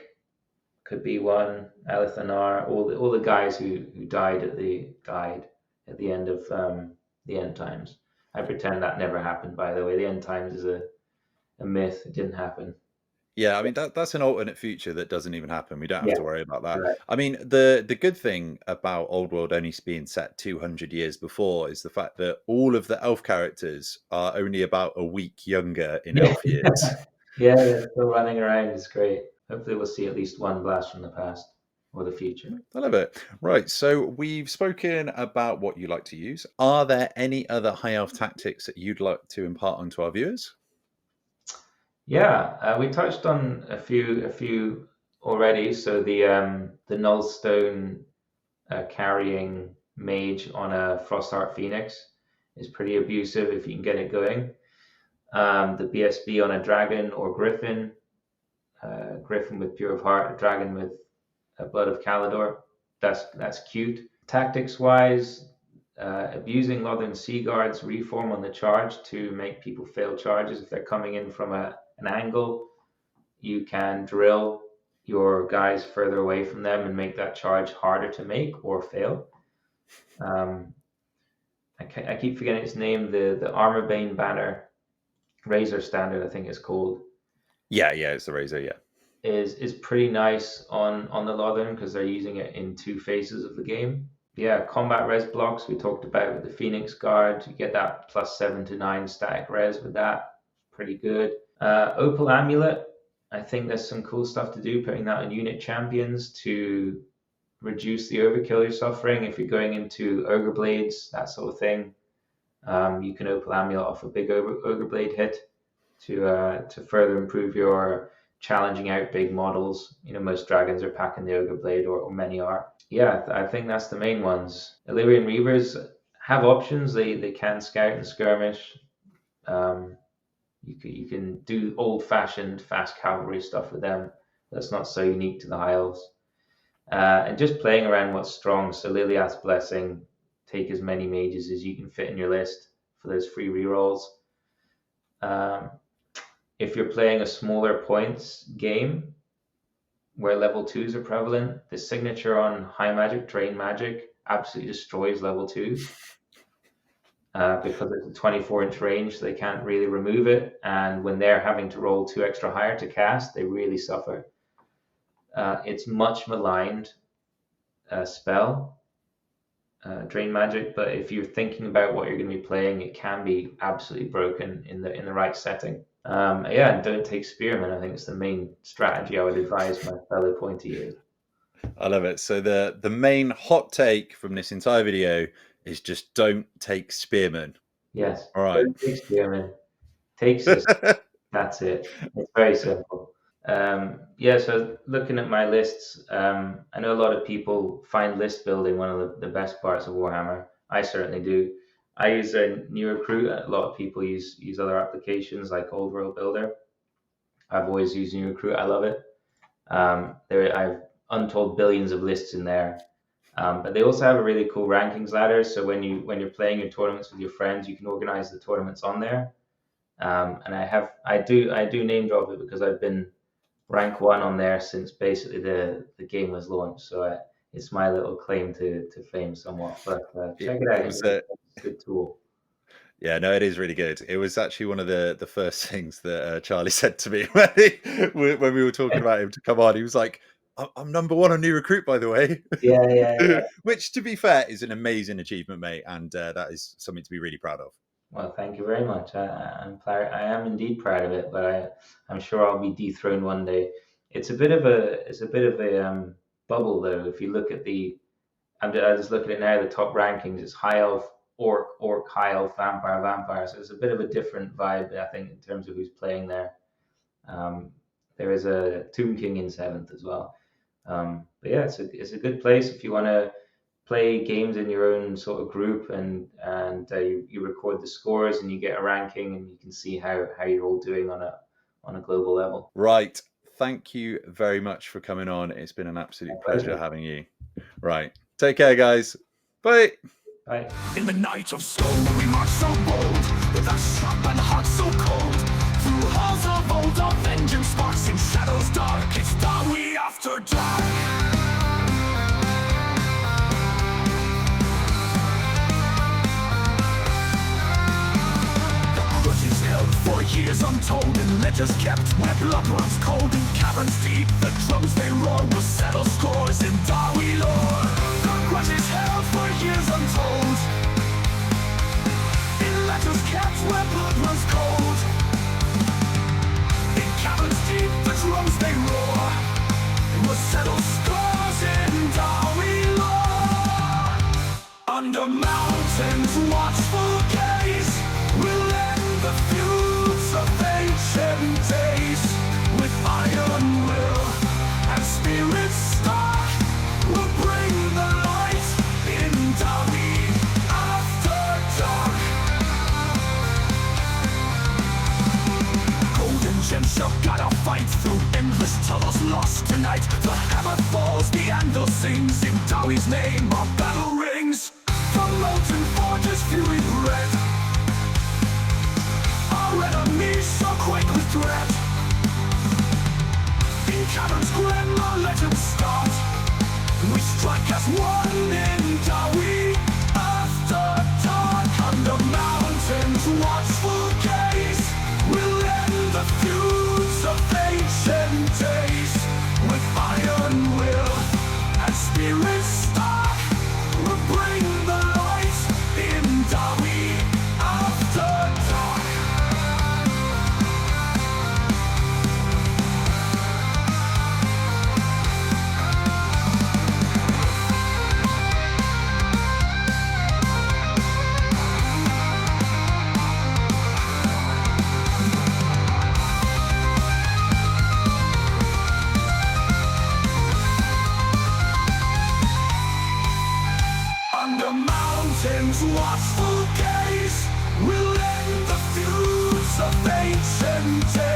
could be one. Alithanar, all the guys who died at the end of the end times. I pretend that never happened. By the way, the end times is a myth. It didn't happen. Yeah, I mean that's an alternate future that doesn't even happen. We don't have Yeah, to worry about that. correct. I mean, the good thing about Old World only being set 200 years before is the fact that all of the elf characters are only about a week younger in Yeah, elf years. yeah, they're still running around. It's great. Hopefully, we'll see at least one blast from the past or the future. I love it. Right, so we've spoken about what you like to use. Are there any other high elf tactics that you'd like to impart onto our viewers? Yeah, we touched on a few already. So the Nullstone carrying mage on a Frostheart Phoenix is pretty abusive if you can get it going. The BSB on a dragon or griffin, griffin with Pure of Heart, a dragon with Blood of Calidor. That's cute. Tactics wise, abusing Northern Sea Guards reform on the charge to make people fail charges if they're coming in from an angle. You can drill your guys further away from them and make that charge harder to make or fail. Um, I keep forgetting its name. The Armorbane banner, Razor Standard, I think it's called, Yeah, it's the razor, yeah. is pretty nice on the Lothern because they're using it in two phases of the game. Yeah, combat res blocks we talked about with the Phoenix Guard. You get that +7 to 9 static res with that. Pretty good. Opal Amulet. I think there's some cool stuff to do putting that on unit champions to reduce the overkill you're suffering. If you're going into Ogre Blades, that sort of thing, you can Opal Amulet off a big Ogre Blade hit to further improve your challenging out big models. You know, most dragons are packing the Ogre Blade, or many are. Yeah, I think that's the main ones. Illyrian Reavers have options. They can scout and skirmish. You can do old-fashioned fast cavalry stuff with them. That's not so unique to the High Elves. And just playing around what's strong. So Liliath's Blessing, take as many mages as you can fit in your list for those free rerolls. If you're playing a smaller points game where level 2s are prevalent, the signature on High Magic, Drain Magic, absolutely destroys level 2s. Because it's a 24-inch range, so they can't really remove it. And when they're having to roll 2 extra higher to cast, they really suffer. It's much maligned spell, Drain Magic, but if you're thinking about what you're going to be playing, it can be absolutely broken in the right setting. Yeah, and don't take Spearmen. I think it's the main strategy I would advise my fellow pointy. I love it. So the main hot take from this entire video is just don't take Spearmen. Yes. All right. Don't take Spearmen. Take System. That's it. It's very simple. Yeah, so looking at my lists, I know a lot of people find list building one of the best parts of Warhammer. I certainly do. I use a new recruit. A lot of people use other applications like Old World Builder. I've always used new recruit. I love it. I've untold billions of lists in there. But they also have a really cool rankings ladder. So when you're playing your tournaments with your friends, you can organize the tournaments on there. And I do name drop it because I've been rank 1 on there since basically the game was launched. So it's my little claim to fame somewhat. But check it out. It's a good tool. Yeah, no, it is really good. It was actually one of the first things that Charlie said to me when we were talking about him to come on. He was like, I'm number 1 on new recruit, by the way. Yeah. Which, to be fair, is an amazing achievement, mate. And that is something to be really proud of. Well, thank you very much. I am indeed proud of it, but I'm sure I'll be dethroned one day. It's a bit of a bubble though. If you look at I just look at it now. The top rankings is High Elf, Orc, High Elf, Vampire. So it's a bit of a different vibe, I think, in terms of who's playing there. There is a Tomb King in 7th as well. But yeah, it's a good place if you want to play games in your own sort of group, and you record the scores and you get a ranking and you can see how you're all doing on a global level. Right. Thank you very much for coming on. It's been an absolute pleasure having you. Right. Take care, guys. Bye. Bye. In the night of stone we march so bold, with our sharp and heart so cold, through halls of old, our vengeance sparks in shadows dark. It's dark we after dark. Held For years untold in letters kept, where blood runs cold in caverns deep. The drums they roar will settle scores in Darwi lore. The grudge is held for years untold in letters kept, where blood runs cold. In caverns deep, the drums they roar will settle scores in Darwi lore. Under mountains, watchful gaze will end the feuds of ancient days. With iron will and spirit stark, will bring the light in Darwi after dark. Golden gems shall guide our fight through endless tunnels lost tonight. The hammer falls, the anvil sings, in Darwi's name our battle rings. The molten forges fury red, our enemies shall quake with dread. In caverns grim our legends start, we strike as one in Darwi after dark. Under mountains watchful gaze will end the feuds of ancient days. With iron will and spirit stark, will bring the light in Darwi after dark. Under mountains watchful gaze will end the feuds of ancient days.